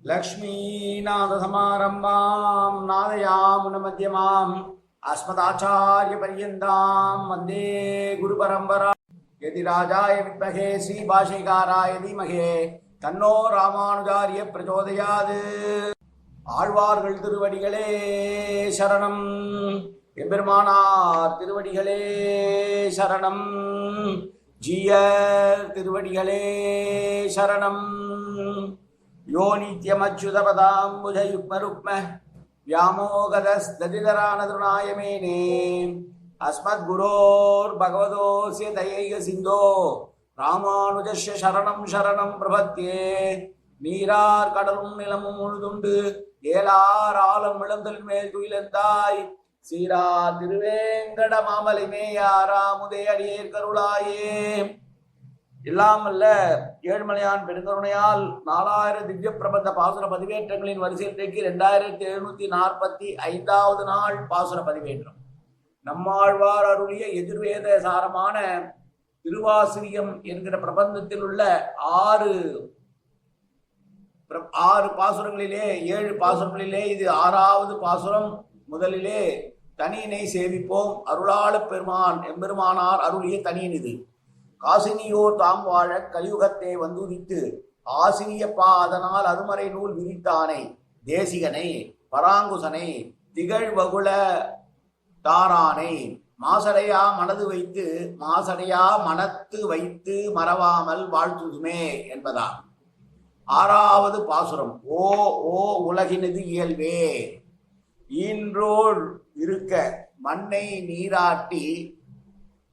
लक्ष्मीनाथसमारम्भां नादयामुनमध्यमाम् अस्मदाचार्यपर्यन्तां वन्दे गुरुपरम्परा। यदि राजाय विद्महे श्रीभाष्यकाराय धीमहि तन्नो रामानुजार्य प्रचोदयात्। ஆழ்வார்கள் திருவடிகளே சரணம், எம்பெருமானார் திருவடிகளே சரணம், ஜீயர் திருவடிகளே சரணம். யோ நித்யமச்சுதபதாம்புஜயுக்மருக்ம व्यामोगदस्तदितरानतृणाय मेने अस्मद्गुरोर्भगवतोऽस्य दयैक सिन्धो रामानुजस्य शरणं शरणं प्रपद्ये. நீரார் கடலும் நிலமும் முழுதுண்டு ஏலார் ஆலம் இளந்தல் மேல் துயிலந்தாய் சீரார் திருவேங்கட மாமலை மேயாராமுதே அடியேர் கருளாயே. இல்லாமல்ல ஏழுமலையான் பெருங்கருணையால் 4000 திவ்ய பிரபந்த பாசுர பதிவேற்றங்களின் வரிசையிற்கு 2745வது நாள் பாசுர பதிவேற்றம். நம்மாழ்வார் அருளிய எதிர்வேத சாரமான திருவாசிரியம் என்கிற பிரபந்தத்தில் உள்ள 6 பாசுரங்களிலே 7 பாசுரங்களிலே இது 6வது பாசுரம். முதலிலே தனியினை சேவிப்போம். அருளாள பெருமான் எம்பெருமானார் அருளிய தனியன் இது. காசினியோர் தாம் வாழ கலியுகத்தை வந்துதித்து ஆசிரியப்பா அதனால் அருமறை நூல் விரித்தானை தேசிகனை பராங்குசனை திகழ்வகுள தாரானை மாசடையா மனத்து வைத்து மறவாமல் வாழ்த்துதுமே என்பதா 6வது பாசுரம். ஓ ஓ உலகினது இயல்பே, ஈன்றோள் இருக்க மண்ணை நீராட்டி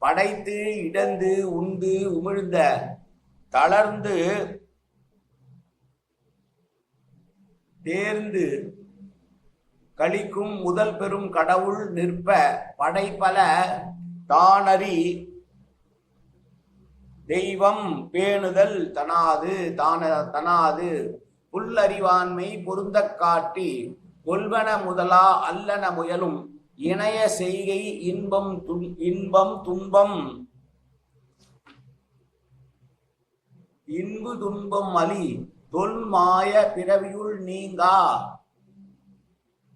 படைத்து இடந்து உண்டு உமிழ்ந்த தளர்ந்து தேர்ந்து கழிக்கும் முதல் பெரும் கடவுள் நிற்ப படைப்பல தானறி தெய்வம் பேணுதல் தனாது புல்லறிவான்மை பொருந்த காட்டி கொல்வன முதலா அல்லன முயலும் இணைய செய்கை இன்பம் துன்பம் இன்பு துன்பம் அலி தொல்மாய பிறவியுள் நீங்கா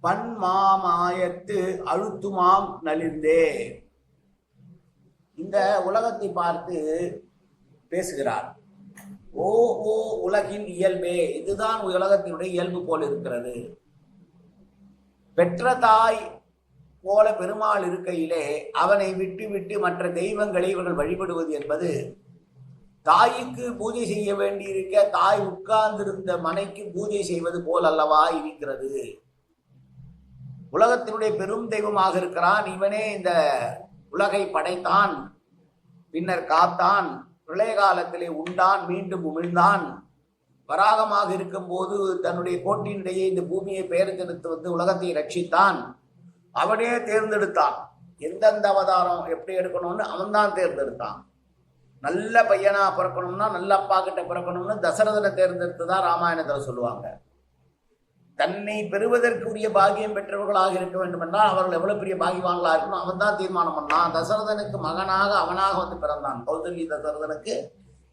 பன்மாமாயத்து அழுத்துமாம் நலிந்தே. இந்த உலகத்தை பார்த்து பேசுகிறார். ஓ ஓ உலகின் இயல்பே, இதுதான் உலகத்தினுடைய இயல்பு போல் இருக்கிறது. பெற்ற தாய் போல பெருமாள் இருக்கையிலே அவனை விட்டு மற்ற தெய்வங்களை இவர்கள் வழிபடுவது என்பது தாய்க்கு பூஜை செய்ய வேண்டியிருக்க தாய் உட்கார்ந்திருந்த மனைக்கு பூஜை செய்வது போல் அல்லவா இருக்கிறது. உலகத்தினுடைய பெரும் தெய்வமாக இருக்கிறான் இவனே. இந்த உலகை படைத்தான், பின்னர் காத்தான், பிரளய காலத்திலே உண்டான், மீண்டும் உமிழ்ந்தான். வராகமாக இருக்கும் போது தன்னுடைய கோட்டினிடையே இந்த பூமியை பெயர்த்தெடுத்து வந்து உலகத்தை ரட்சித்தான். அவனே தேர்ந்தெடுத்தான் எந்தெந்த அவதாரம் எப்படி எடுக்கணும்னு அவன்தான் தேர்ந்தெடுத்தான். நல்ல பையனா பிறக்கணும்னா நல்ல அப்பா கிட்ட பிறக்கணும்னு தசரதனை தேர்ந்தெடுத்துதான் ராமாயணத்தில் சொல்லுவாங்க. தன்னை பெறுவதற்குரிய பாகியம் பெற்றவர்களாக இருக்க வேண்டும் என்றால் அவர்கள் எவ்வளவு பெரிய பாகியவான்களா இருக்கணும் அவன் தான் தீர்மானம் பண்ணான். தசரதனுக்கு மகனாக அவனாக வந்து பிறந்தான். கௌசல்ய தசரதனுக்கு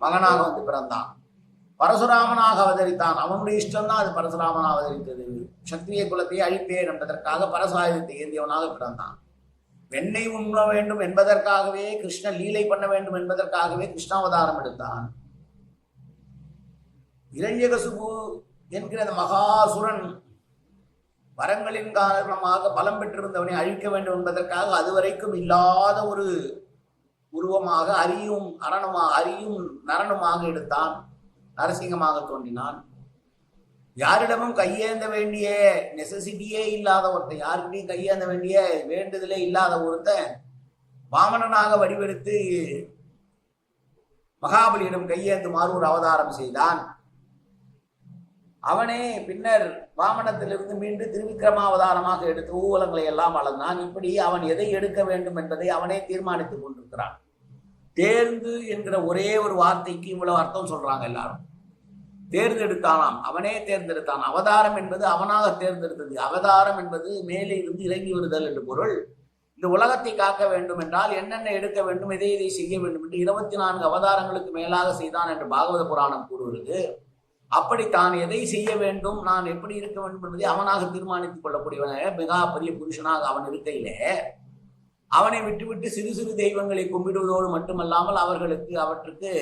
மகனாக வந்து பிறந்தான். பரசுராமனாக அவதரித்தான். அவனுடைய இஷ்டம்தான் அது பரசுராமனாக அவதரித்தது. சத்திரிய குலத்தை அழிப்பேன் என்பதற்காக பரசாயுதத்தை ஏந்தியவனாக பிறந்தான். வெண்ணெய் உண்ண வேண்டும் என்பதற்காகவே கிருஷ்ண லீலை பண்ண வேண்டும் என்பதற்காகவே கிருஷ்ணாவதாரம் எடுத்தான். இரண்யகசுபு என்கிற மகாசுரன் வரங்களின் காரணமாக பலம் பெற்றிருந்தவனை அழிக்க வேண்டும் என்பதற்காக அதுவரைக்கும் இல்லாத ஒரு உருவமாக அரியும் நரனுமாக எடுத்தான். நரசிங்கமாக தோன்றினான். யாரிடமும் கையேந்த வேண்டிய நெசசிட்டியே இல்லாத ஒருத்தன், யாருக்கிட்டையும் கையேந்த வேண்டிய வேண்டுதலே இல்லாத ஒருத்தன் வாமனனாக வடிவெடுத்து மகாபலியிடம் கையேந்துமாறு ஒரு அவதாரம் செய்தான். அவனே பின்னர் வாமனத்திலிருந்து மீண்டும் திருவிக்கிரமாவதாரமாக எடுத்து ஊவலங்களை எல்லாம் அளந்தான். இப்படி அவன் எதை எடுக்க வேண்டும் என்பதை அவனே தீர்மானித்துக் கொண்டிருக்கிறான். தேர்ந்து என்கிற ஒரே ஒரு வார்த்தைக்கு இவ்வளவு அர்த்தம் சொல்றாங்க எல்லாரும். தேர்ந்தெடுத்தானாம், அவனே தேர்ந்தெடுத்தான். அவதாரம் என்பது அவனாக தேர்ந்தெடுத்தது. அவதாரம் என்பது மேலே இருந்து இறங்கி வருதல் என்று பொருள். இந்த உலகத்தை காக்க வேண்டும் என்றால் என்னென்ன எடுக்க வேண்டும், எதை செய்ய வேண்டும் என்று 24 அவதாரங்களுக்கு மேலாக செய்தான் என்று பாகவத புராணம் கூறுகிறது. அப்படி தான் எதை செய்ய வேண்டும், நான் எப்படி இருக்க வேண்டும் என்பதை அவனாக தீர்மானித்துக் கொள்ளக்கூடியவனாக மிக பெரிய புருஷனாக அவன் இருக்கையிலே அவனை விட்டுவிட்டு சிறு சிறு தெய்வங்களை கும்பிடுவதோடு மட்டுமல்லாமல் அவற்றுக்கு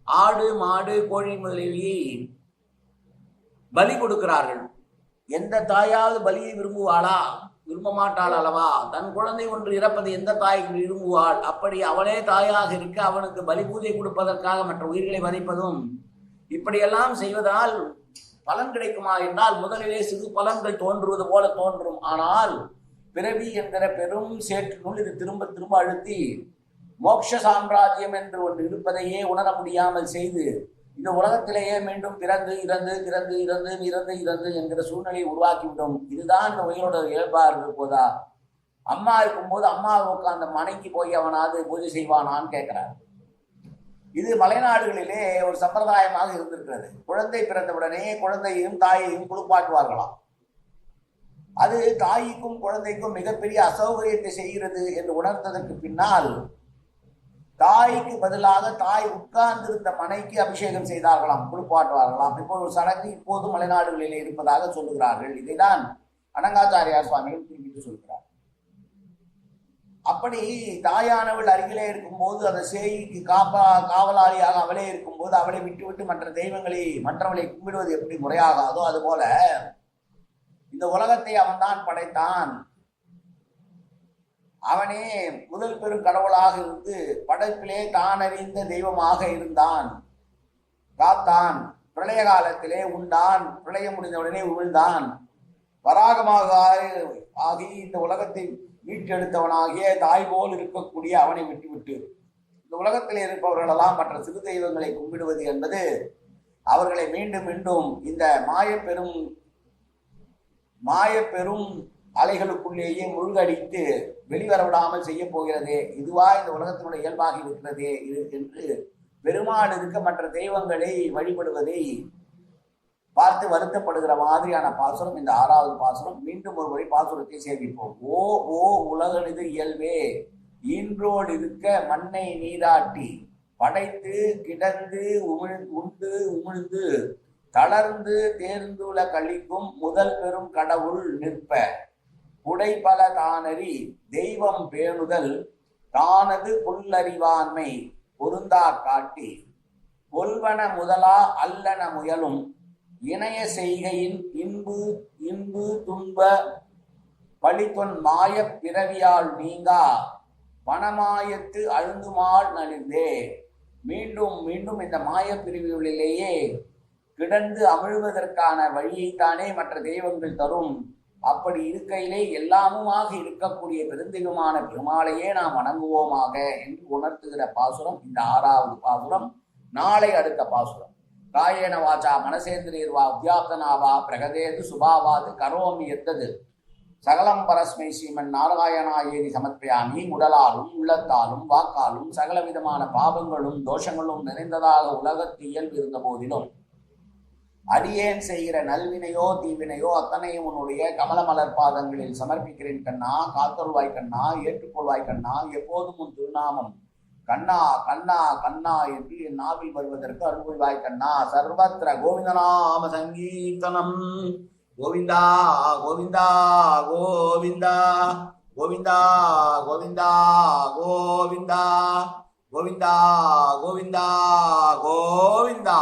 ஆடு மாடு கோழி முதலியை பலி கொடுக்கிறார்கள். எந்த தாயாவது பலியை விரும்புவாளா? விரும்ப மாட்டாள் அல்லவா? தன் குழந்தை ஒன்று இறப்பதை எந்த தாய் விரும்புவாள்? அப்படி அவளே தாயாக இருக்க அவனுக்கு பலி பூஜை கொடுப்பதற்காக மற்ற உயிர்களை வதைப்பதும் இப்படியெல்லாம் செய்வதால் பலன் கிடைக்குமா என்றால் முதலிலே சிறு பலன்கள் தோன்றுவது போல தோன்றும். ஆனால் பிறவி என்கிற பெரும் சேற்றினுள் இது திரும்ப திரும்ப அழுத்தி மோட்ச சாம்ராஜ்யம் என்று ஒன்று இருப்பதையே உணர முடியாமல் செய்து இந்த உலகத்திலேயே மீண்டும் பிறந்து இறந்து பிறந்து இறந்து இறந்து இறந்து என்கிற சூழ்நிலையை உருவாக்கிவிடும். இதுதான் இந்த உயிரோட இயல்பா இருப்பதா? அம்மா இருக்கும்போது அம்மாவை உட்கார்ந்த மனைக்கு போய் அவனாவது பூஜை செய்வானான்னு கேட்கிறார். இது மலைநாடுகளிலே ஒரு சம்பிரதாயமாக இருந்திருக்கிறது. குழந்தை பிறந்தவுடனே குழந்தையையும் தாயையும் குளிப்பாட்டுவார்களாம். அது தாய்க்கும் குழந்தைக்கும் மிகப்பெரிய அசௌகரியத்தை செய்கிறது என்று உணர்ந்ததற்கு பின்னால் தாய்க்கு பதிலாக தாய் உட்கார்ந்திருந்த மனைக்கு அபிஷேகம் செய்தார்களாம், குளிப்பாட்டுவார்களாம். இப்போ ஒரு சடங்கு இப்போதும் மலைநாடுகளிலே இருப்பதாக சொல்லுகிறார்கள். இதைதான் அனங்காச்சாரியார் சுவாமிகள் குறிப்பிட்டு சொல்கிறார். அப்படி தாயானவள் அருகிலே இருக்கும்போது அந்த சேய்க்கு காவலாளியாக அவளே இருக்கும்போது அவளை விட்டுவிட்டு மற்றவளை கும்பிடுவது எப்படி முறையாகாதோ அதுபோல இந்த உலகத்தை அவன்தான் படைத்தான். அவனே முதல் பெரும் கடவுளாக இருந்து படைப்பிலே தான் அறிந்த தெய்வமாக இருந்தான், காத்தான். பிரளய காலத்திலே உண்டான், பிரளயம் முடிந்தவுடனே உமிழ்ந்தான். வராகமாக ஆகி இந்த உலகத்தை மீட்டெடுத்தவனாகிய தாய் போல் இருக்கக்கூடிய அவனை விட்டுவிட்டு இந்த உலகத்திலே இருப்பவர்களெல்லாம் மற்ற சிறு தெய்வங்களை கும்பிடுவது என்பது அவர்களை மீண்டும் மீண்டும் இந்த மாயப்பெரும் அலைகளுக்குள்ளேயே முழுகடித்து வெளிவரவிடாமல் செய்ய போகிறதே. இதுவா இந்த உலகத்தினுடைய இயல்பாக இருக்கிறதே என்று பெருமாள் இருக்க மற்ற தெய்வங்களை வழிபடுவதை பார்த்து வருத்தப்படுகிற மாதிரியான பாசுரம் இந்த 6வது பாசுரம். மீண்டும் ஒரு முறை பாசுரத்தை சேவிப்போம். ஓ ஓ உலகனிது இயல்பே ஈன்றோடு இருக்க மண்ணை நீராட்டி படைத்து கிடந்து உண்டு உமிழ்ந்து தளர்ந்து தேர்ந்துள்ள கழிக்கும் முதல் பெரும் கடவுள் நிற்ப உடைபல தானறி தெய்வம் பேணுதல் தானது புல்லறிவான்மை பொருந்தா காட்டி கொல்வன முதலா அல்லன முயலும் இணைய செய்கையின் இன்பு துன்ப பழித்தொன் மாய பிறவியால் நீங்கா பணமாயத்து அழுந்துமாள் நலிந்தே. மீண்டும் மீண்டும் இந்த மாய பிரிவுகளிலேயே கிடந்து அமிழ்வதற்கான வழியைத்தானே மற்ற தெய்வங்கள் தரும். அப்படி இருக்கையிலே எல்லாமுமாக இருக்கக்கூடிய பெருந்தெய்வமான பெருமாளையே நாம் வணங்குவோமாக என்று உணர்த்துகிற பாசுரம் இந்த 6வது பாசுரம். நாளை அடுத்த பாசுரம். காயேன வாச்சா மனசேந்திரியர்வா உத்யாப்தனாவா பிரகதேது சுபாவாது கரோமி எத்தது சகலம் பரஸ்மை ஸ்ரீமன் நாராயணா ஏதி சமர்ப்பயாமி. உடலாலும் உள்ளத்தாலும் வாக்காலும் சகல விதமான பாவங்களும் தோஷங்களும் நிறைந்ததாக உலகத்து இயல்பு இருந்த போதிலும் அடியேன் செய்கிற நல்வினையோ தீவினையோ அத்தனையும் உன்னுடைய கமல மலர் பாதங்களில் சமர்ப்பிக்கிறேன் கண்ணா. காத்தருள்வாய் கண்ணா, ஏற்றுக்கொள்வாய் கண்ணா. எப்போதும் உன் திருநாமம் கண்ணா கண்ணா கண்ணா என்று என் நாவில் வருவதற்கு அருள்வாய் கண்ணா. சர்வத்திர கோவிந்தநாம சங்கீர்த்தனம். கோவிந்தா கோவிந்தா கோவிந்தா கோவிந்தா கோவிந்தா கோவிந்தா கோவிந்தா கோவிந்தா கோவிந்தா.